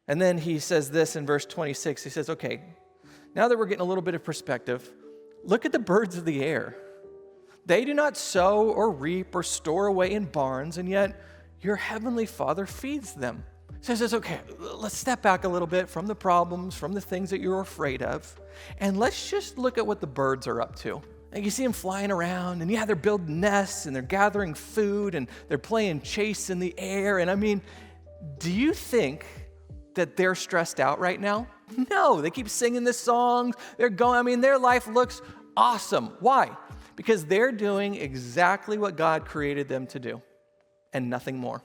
And then he says this in verse 26. He says, okay, now that we're getting a little bit of perspective, look at the birds of the air. They do not sow or reap or store away in barns, and yet your heavenly Father feeds them. So he says, okay, let's step back a little bit from the problems, from the things that you're afraid of, and let's just look at what the birds are up to. And you see them flying around, and yeah, they're building nests, and they're gathering food, and they're playing chase in the air. And I mean, do you think that they're stressed out right now? No, they keep singing this song. They're going, I mean, their life looks awesome. Why? Because they're doing exactly what God created them to do, and nothing more.